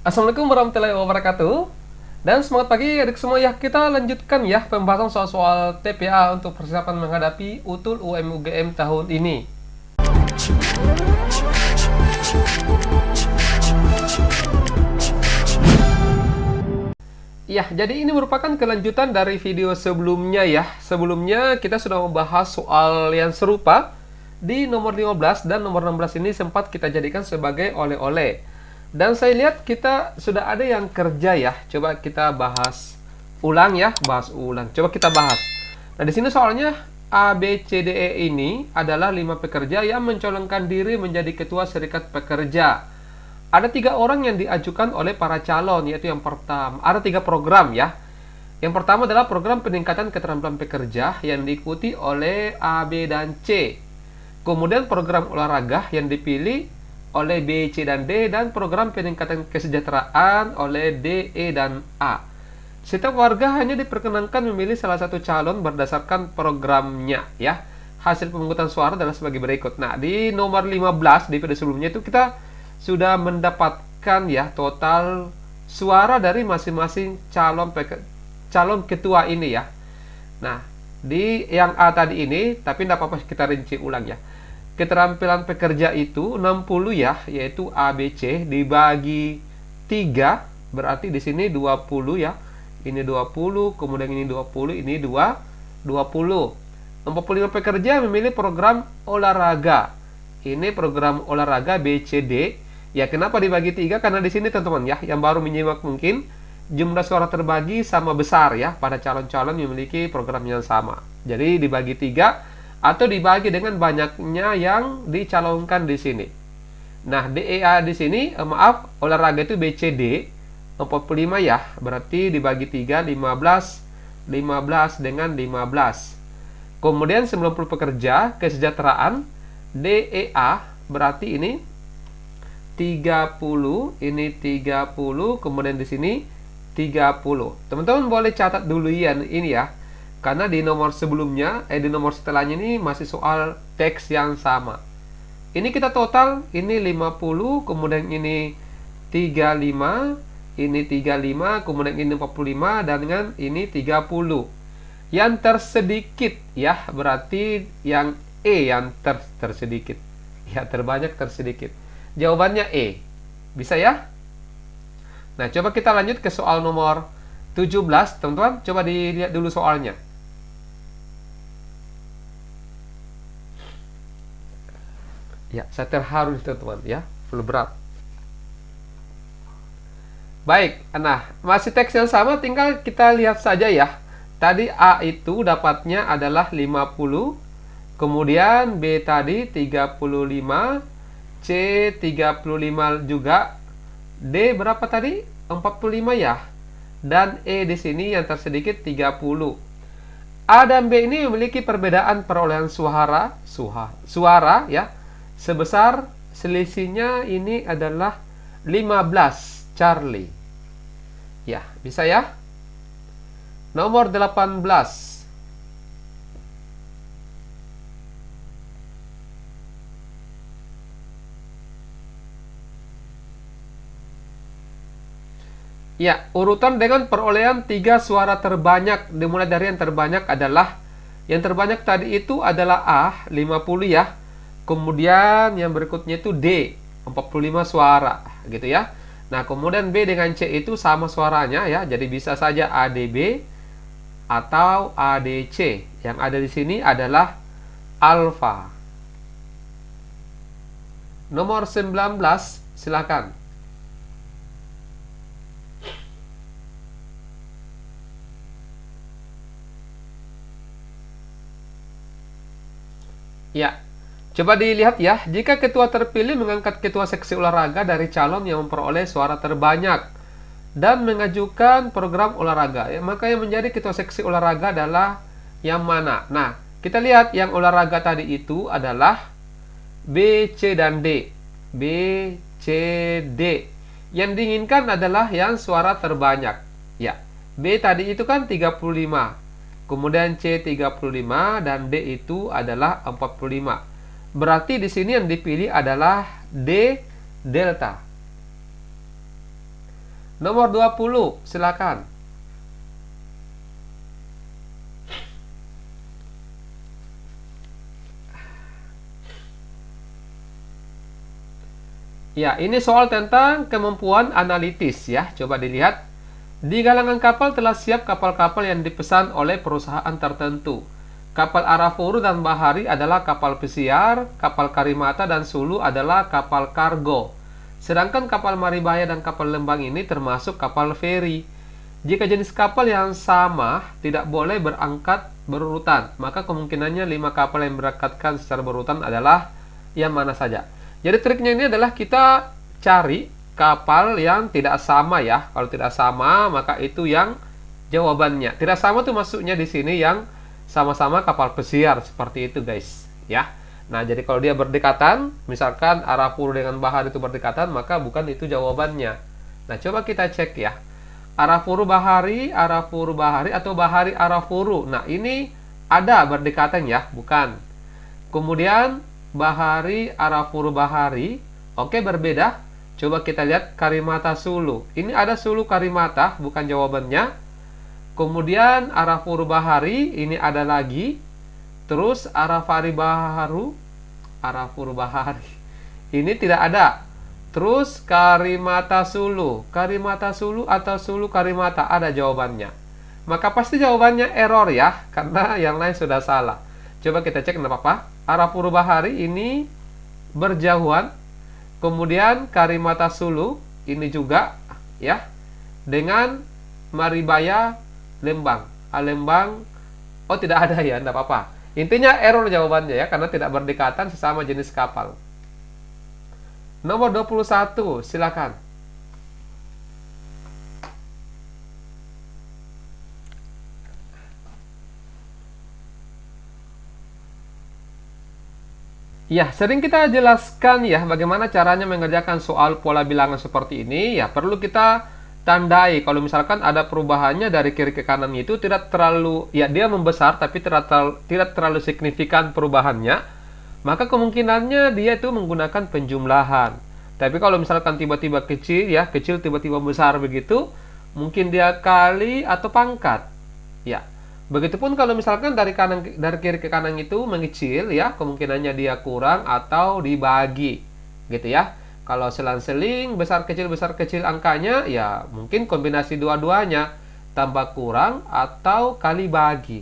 Assalamualaikum warahmatullahi wabarakatuh. Dan semangat pagi adik semua ya. Kita lanjutkan ya pembahasan soal-soal TPA untuk persiapan menghadapi UTUL UM UGM tahun ini. Ya, jadi ini merupakan kelanjutan dari video sebelumnya ya. Sebelumnya kita sudah membahas soal yang serupa di nomor 15 dan nomor 16 ini sempat kita jadikan sebagai oleh-oleh. Dan saya lihat kita sudah ada yang kerja ya. Coba kita bahas ulang ya, bahas ulang. Coba kita bahas. Nah, di sini soalnya A, B, C, D, E ini adalah 5 pekerja yang mencalonkan diri menjadi ketua serikat pekerja. Ada 3 orang yang diajukan oleh para calon, yaitu yang pertama, ada 3 program ya. Yang pertama adalah program peningkatan keterampilan pekerja yang diikuti oleh A, B, dan C. Kemudian program olahraga yang dipilih oleh B, C, dan D, dan program peningkatan kesejahteraan oleh D, E, dan A. Setiap warga hanya diperkenankan memilih salah satu calon berdasarkan programnya ya. Hasil pemungutan suara adalah sebagai berikut. Nah, di nomor 15 di video sebelumnya itu kita sudah mendapatkan ya total suara dari masing-masing calon ketua ini ya. Nah, di yang A tadi ini, tapi tidak apa-apa kita rinci ulang ya. Keterampilan pekerja itu 60 ya, yaitu A, B, C dibagi 3, berarti di sini 20 ya. Ini 20, kemudian ini 20, ini 20. 45 pekerja memilih program olahraga. Ini program olahraga B, C, D. Ya, kenapa dibagi 3? Karena di sini teman-teman ya, yang baru menyimak mungkin jumlah suara terbagi sama besar ya pada calon-calon yang memiliki program yang sama. Jadi dibagi 3 atau dibagi dengan banyaknya yang dicalonkan di sini. Nah, DEA di sini olahraga itu BCD 45 ya, berarti dibagi 3 15 dengan 15. Kemudian 90 pekerja kesejahteraan DEA berarti ini 30, ini 30, kemudian di sini 30. Teman-teman boleh catat dulu ya ini ya. Karena di nomor sebelumnya, di nomor setelahnya ini masih soal teks yang sama. Ini kita total, ini 50, kemudian ini 35, ini 35, kemudian ini 45, dan dengan ini 30. Yang tersedikit ya, berarti yang E yang tersedikit. Ya, terbanyak tersedikit. Jawabannya E. Bisa ya? Nah, coba kita lanjut ke soal nomor 17, teman-teman. Coba dilihat dulu soalnya. Ya, saya terharu teman-teman ya, perlu berat. Baik, nah masih teks yang sama, tinggal kita lihat saja ya. Tadi A itu dapatnya adalah 50, kemudian B tadi 35, C 35 juga, D berapa tadi? 45 ya. Dan E di sini yang tersedikit 30. A dan B ini memiliki perbedaan perolehan suara ya. Sebesar selisihnya ini adalah 15 Charlie. Ya, bisa ya? Nomor 18. Ya, urutan dengan perolehan 3 suara terbanyak. Dimulai dari yang terbanyak adalah, yang terbanyak tadi itu adalah A, 50 ya. Kemudian yang berikutnya itu D, 45 suara, gitu ya. Nah, kemudian B dengan C itu sama suaranya ya. Jadi bisa saja ADB atau ADC. Yang ada di sini adalah alfa. Nomor 19, silakan. Ya, coba dilihat ya, jika ketua terpilih mengangkat ketua seksi olahraga dari calon yang memperoleh suara terbanyak dan mengajukan program olahraga, ya, maka yang menjadi ketua seksi olahraga adalah yang mana? Nah, kita lihat yang olahraga tadi itu adalah B, C, dan D. B, C, D. Yang diinginkan adalah yang suara terbanyak. Ya, B tadi itu kan 35. Kemudian C 35 dan D itu adalah 45. Berarti di sini yang dipilih adalah D delta. Nomor 20, silakan. Ya, ini soal tentang kemampuan analitis ya. Coba dilihat. Di galangan kapal telah siap kapal-kapal yang dipesan oleh perusahaan tertentu. Kapal Arafuru dan Bahari adalah kapal pesiar, kapal Karimata dan Sulu adalah kapal kargo. Sedangkan kapal Maribaya dan kapal Lembang ini termasuk kapal feri. Jika jenis kapal yang sama tidak boleh berangkat berurutan, maka kemungkinannya 5 kapal yang berangkatkan secara berurutan adalah yang mana saja. Jadi triknya ini adalah kita cari kapal yang tidak sama ya. Kalau tidak sama, maka itu yang jawabannya. Tidak sama tuh maksudnya di sini yang sama-sama kapal pesiar seperti itu guys, ya. Nah, jadi kalau dia berdekatan, misalkan Arafuru dengan Bahari itu berdekatan, maka bukan itu jawabannya. Nah, coba kita cek ya. Arafuru Bahari atau Bahari Arafuru. Nah, ini ada berdekatan ya, bukan. Kemudian Bahari Arafuru Bahari, oke, berbeda. Coba kita lihat Karimata Sulu. Ini ada Sulu Karimata, bukan jawabannya. Kemudian Arafuru Bahari, ini ada lagi. Terus Arafuru Bahari. Ini tidak ada. Terus Karimata Sulu atau Sulu Karimata, ada jawabannya. Maka pasti jawabannya error ya, karena yang lain sudah salah. Coba kita cek, enggak apa-apa. Arafuru Bahari ini berjauhan. Kemudian Karimata Sulu ini juga ya, dengan Maribaya Lembang. Lembang, oh tidak ada ya, enggak apa-apa. Intinya error jawabannya ya, karena tidak berdekatan sesama jenis kapal. Nomor 21, silakan. Ya, sering kita jelaskan ya bagaimana caranya mengerjakan soal pola bilangan seperti ini. Ya, perlu kita tandai kalau misalkan ada perubahannya dari kiri ke kanan itu tidak terlalu, ya dia membesar tapi tidak terlalu signifikan perubahannya, maka kemungkinannya dia itu menggunakan penjumlahan. Tapi kalau misalkan tiba-tiba kecil ya, kecil tiba-tiba besar begitu, mungkin dia kali atau pangkat. Ya. Begitupun kalau misalkan dari kiri ke kanan itu mengecil ya, kemungkinannya dia kurang atau dibagi gitu ya. Kalau selang-seling besar kecil angkanya ya mungkin kombinasi dua-duanya, tambah kurang atau kali bagi.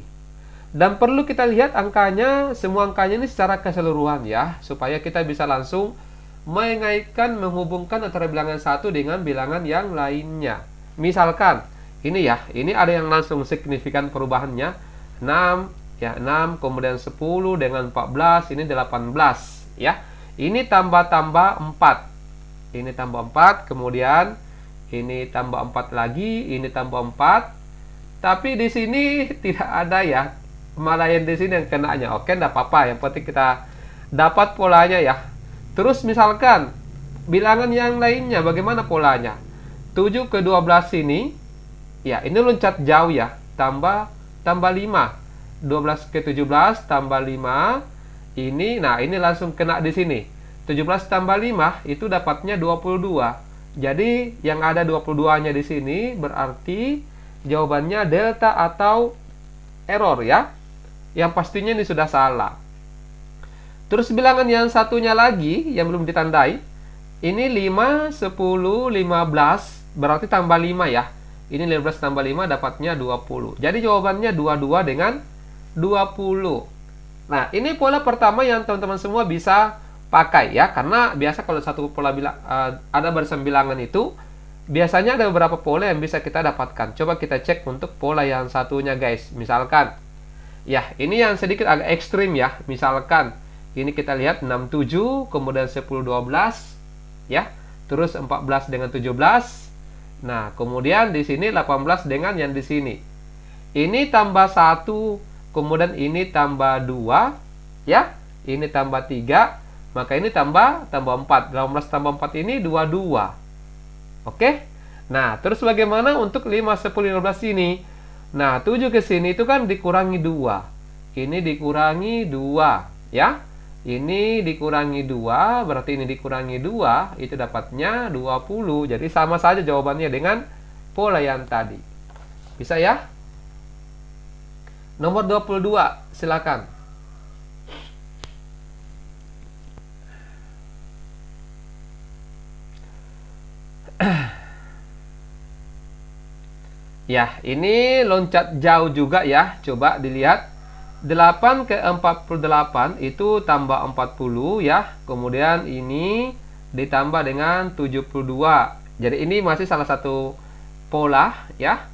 Dan perlu kita lihat angkanya, semua angkanya ini secara keseluruhan ya, supaya kita bisa langsung mengaitkan, menghubungkan antara bilangan satu dengan bilangan yang lainnya. Misalkan ini ya, ini ada yang langsung signifikan perubahannya. 6, ya 6, kemudian 10 dengan 14, ini 18, ya. Ini tambah-tambah 4. Ini tambah 4, kemudian ini tambah 4 lagi, ini tambah 4. Tapi di sini tidak ada ya. Malah yang di sini yang kenanya. Oke, enggak apa-apa, yang penting kita dapat polanya ya. Terus misalkan bilangan yang lainnya bagaimana polanya? 7 ke 12 ini, ya, ini loncat jauh ya. Tambah 5. 12 ke 17 tambah 5. Ini, nah ini langsung kena di sini. 17 tambah 5 itu dapatnya 22. Jadi yang ada 22-nya di sini berarti jawabannya delta atau error ya. Yang pastinya ini sudah salah. Terus bilangan yang satunya lagi yang belum ditandai. Ini 5, 10, 15 berarti tambah 5 ya. Ini 15 tambah 5 dapatnya 20. Jadi jawabannya 22 dengan 20. Nah, ini pola pertama yang teman-teman semua bisa pakai ya. Karena biasa kalau satu pola ada barisan bilangan itu, biasanya ada beberapa pola yang bisa kita dapatkan. Coba kita cek untuk pola yang satunya guys. Misalkan, ya ini yang sedikit agak ekstrim ya. Misalkan, ini kita lihat 67, kemudian 10, 12, ya. Terus 14 dengan 17. Nah, kemudian di sini 18 dengan yang di sini. Ini tambah 1, kemudian ini tambah 2, ya. Ini tambah 3, maka ini tambah 4. 18 tambah 4 ini 22. Oke? Nah, terus bagaimana untuk 5, 10, 15 ini? Nah, 7 ke sini itu kan dikurangi 2. Ini dikurangi 2, ya. Ini dikurangi 2, berarti ini dikurangi 2, itu dapatnya 20. Jadi sama saja jawabannya dengan pola yang tadi. Bisa ya? Nomor 22, silakan. Ya, ini loncat jauh juga ya. Coba dilihat. 8 ke 48 itu tambah 40 ya. Kemudian ini ditambah dengan 72. Jadi ini masih salah satu pola ya.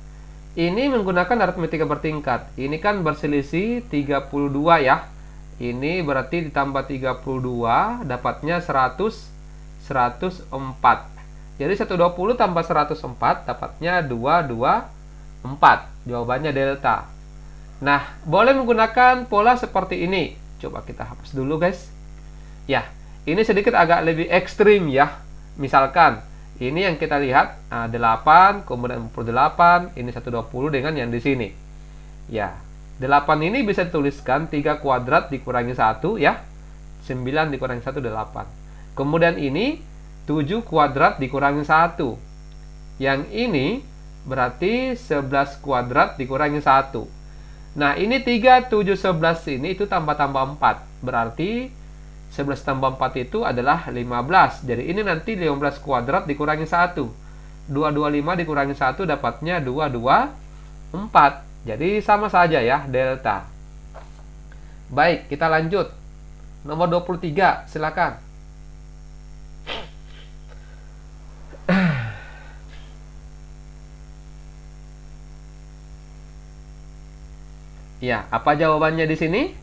Ini menggunakan aritmatika bertingkat. Ini kan berselisih 32 ya. Ini berarti ditambah 32 dapatnya 104. Jadi 120 tambah 104 dapatnya 224. Jawabannya delta. Nah, boleh menggunakan pola seperti ini. Coba kita hapus dulu, guys. Ya, ini sedikit agak lebih ekstrim ya. Misalkan, ini yang kita lihat 8, kemudian 48, ini 120 dengan yang di sini. Ya, 8 ini bisa dituliskan 3 kuadrat dikurangi 1 ya. 9 dikurangi 1, 8. Kemudian ini 7 kuadrat dikurangi 1. Yang ini berarti 11 kuadrat dikurangi 1. Nah, ini 3, 7, 11 ini itu tambah-tambah 4. Berarti 11 tambah 4 itu adalah 15. Jadi ini nanti 15 kuadrat dikurangi 1. 225 dikurangi 1 dapatnya 224. Jadi sama saja ya, delta. Baik, kita lanjut. Nomor 23, silakan. Ya, apa jawabannya di sini?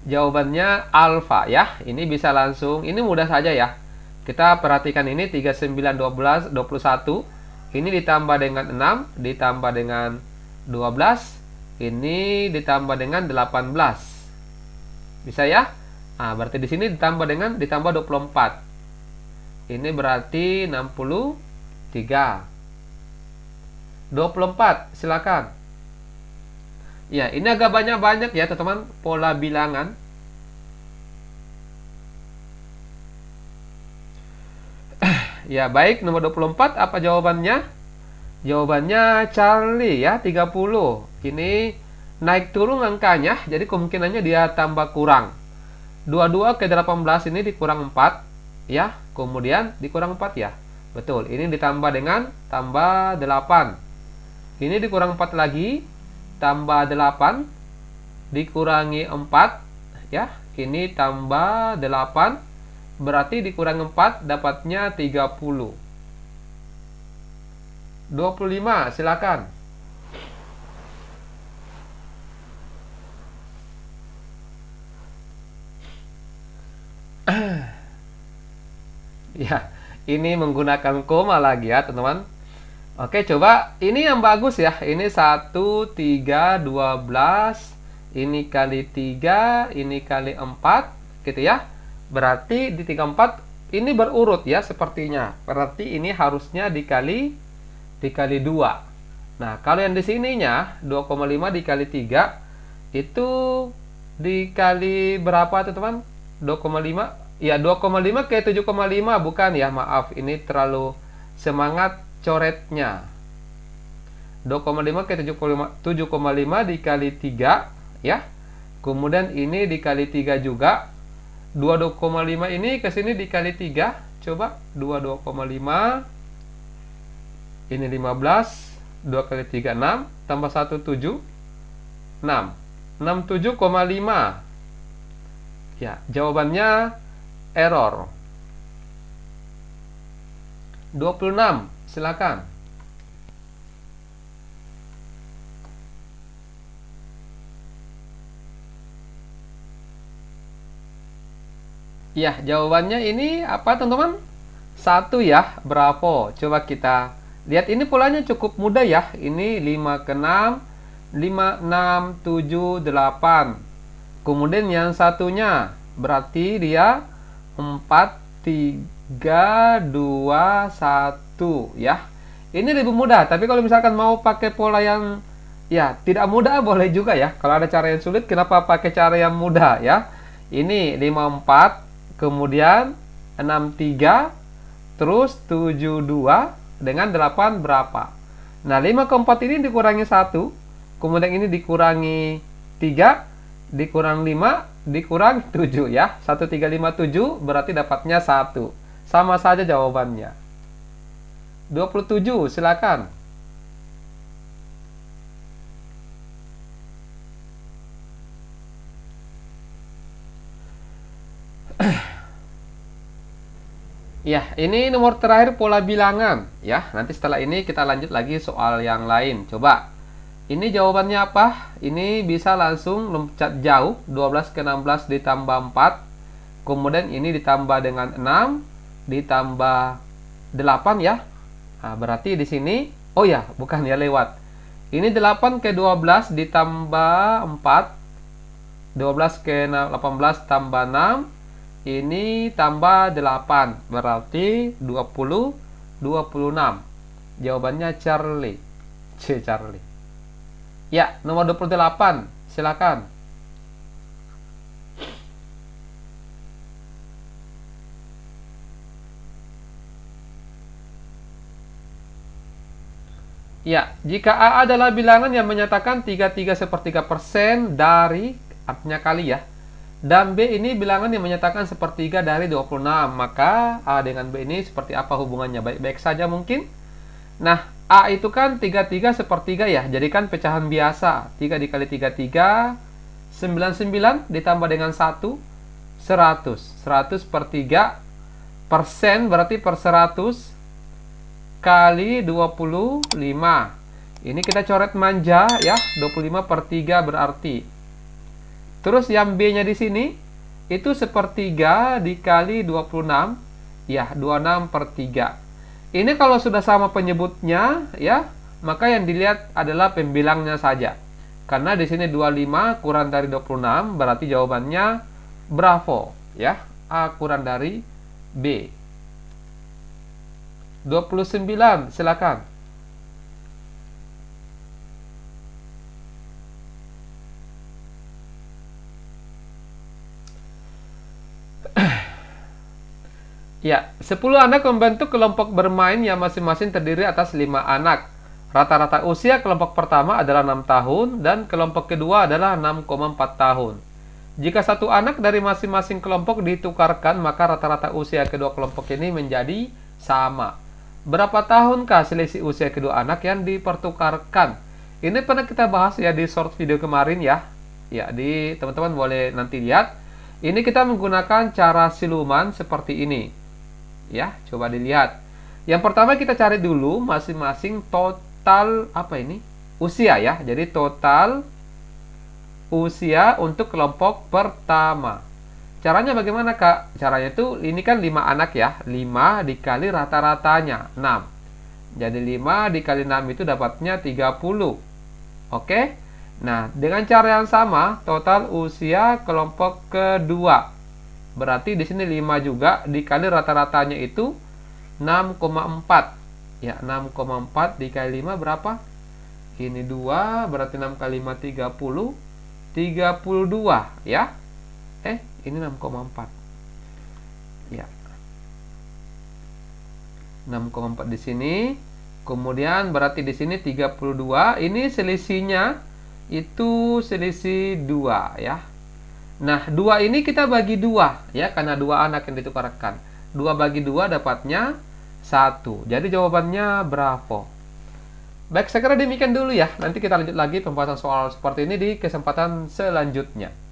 Jawabannya alfa ya. Ini bisa langsung, ini mudah saja ya. Kita perhatikan ini 39, 12, 21. Ini ditambah dengan 6, ditambah dengan 12. Ini ditambah dengan 18. Bisa ya? Nah, berarti di sini ditambah 24. Ini berarti 63. 24, silakan. Ya, ini agak banyak-banyak ya, teman-teman, pola bilangan. Ya, baik, nomor 24, apa jawabannya? Jawabannya Charlie ya, 30. Ini naik turun angkanya, jadi kemungkinannya dia tambah kurang. 22 ke 18 ini dikurang 4, ya. Kemudian dikurang 4 ya. Betul, ini ditambah dengan tambah 8. Ini dikurang 4 lagi, tambah 8 dikurangi 4 ya, ini tambah 8 berarti dikurangi 4 dapatnya 30. 25, silakan. Ya, ini menggunakan koma lagi ya, teman-teman. Oke, coba ini yang bagus ya. Ini 1, 3, 12. Ini kali 3, ini kali 4, gitu ya. Berarti di 34 ini berurut ya sepertinya. Berarti ini harusnya dikali 2. Nah, kalau yang di sininya 2,5 dikali 3 itu dikali berapa, teman-teman? 2,5. Ya, 2,5 ke 7,5 bukan ya, maaf. Ini terlalu semangat coretnya. 2,5 ke 7,5 dikali 3 ya. Kemudian ini dikali 3 juga. 2,5 ini ke sini dikali 3. Coba 2,5. Ini 15. 2 kali 3 6 tambah 1 7. 6. 67,5. Ya, jawabannya error. 26. Silakan. Ya, jawabannya ini apa, teman-teman? 1 ya, bravo. Coba kita lihat, ini polanya cukup mudah ya. Ini 5 ke 6, 5, 6, 7, 8. Kemudian yang satunya berarti dia 4, 3, 2, 1 ya. Ini lebih mudah, tapi kalau misalkan mau pakai pola yang ya tidak mudah boleh juga ya. Kalau ada cara yang sulit, kenapa pakai cara yang mudah ya? Ini 54, kemudian 63, terus 72 dengan 8 berapa? Nah, 5 ke 4 ini dikurangi 1, kemudian ini dikurangi 3, dikurang 5, dikurang 7 ya. 1357 berarti dapatnya 1. Sama saja jawabannya. 27, silakan. Ya, ini nomor terakhir pola bilangan ya. Nanti setelah ini kita lanjut lagi soal yang lain. Coba. Ini jawabannya apa? Ini bisa langsung loncat jauh. 12 ke 16 ditambah 4. Kemudian ini ditambah dengan 6 ditambah 8 ya. Nah, berarti di sini oh ya, bukan ya, lewat. Ini 8 ke 12 ditambah 4. 12 ke 18 tambah 6. Ini tambah 8, berarti 20, 26. Jawabannya Charlie. Charlie. Ya, nomor 28, silakan. Ya, jika A adalah bilangan yang menyatakan 33/3% dari, artinya kali ya. Dan B ini bilangan yang menyatakan sepertiga dari 26. Maka A dengan B ini seperti apa hubungannya? Baik-baik saja mungkin. Nah, A itu kan 33/3 ya. Jadikan pecahan biasa. 3 dikali 33, 99 ditambah dengan 1, 100. 100 per 3 persen berarti per 100 kali 25. Ini kita coret manja ya. 25 per 3 berarti. Terus yang B-nya di sini itu sepertiga dikali 26, ya 26 per 3. Ini kalau sudah sama penyebutnya, ya maka yang dilihat adalah pembilangnya saja. Karena di sini 25 kurang dari 26, berarti jawabannya bravo, ya A kurang dari B. 29, silakan. Ya, 10 anak membentuk kelompok bermain yang masing-masing terdiri atas 5 anak. Rata-rata usia kelompok pertama adalah 6 tahun dan kelompok kedua adalah 6,4 tahun. Jika satu anak dari masing-masing kelompok ditukarkan, maka rata-rata usia kedua kelompok ini menjadi sama. Berapa tahunkah selisih usia kedua anak yang dipertukarkan? Ini pernah kita bahas ya di short video kemarin ya. Ya, di teman-teman boleh nanti lihat. Ini kita menggunakan cara siluman seperti ini. Ya, coba dilihat. Yang pertama kita cari dulu masing-masing total apa ini? Usia ya. Jadi total usia untuk kelompok pertama. Caranya bagaimana, Kak? Caranya itu ini kan 5 anak ya. 5 dikali rata-ratanya 6. Jadi 5 dikali 6 itu dapatnya 30. Oke? Nah, dengan cara yang sama, total usia kelompok kedua. Berarti di sini 5 juga dikali rata-ratanya itu 6,4. Ya, 6,4 dikali 5 berapa? Ini 2, berarti 6 kali 5 30. 32 ya. Ini 6,4. Ya. 6,4 di sini. Kemudian berarti di sini 32. Ini selisihnya itu selisih 2 ya. Nah, 2 ini kita bagi 2 ya, karena 2 anak yang ditukarkan. 2 bagi 2 dapatnya 1. Jadi jawabannya bravo. Baik, saya kira demikian dulu ya. Nanti kita lanjut lagi pembahasan soal seperti ini di kesempatan selanjutnya.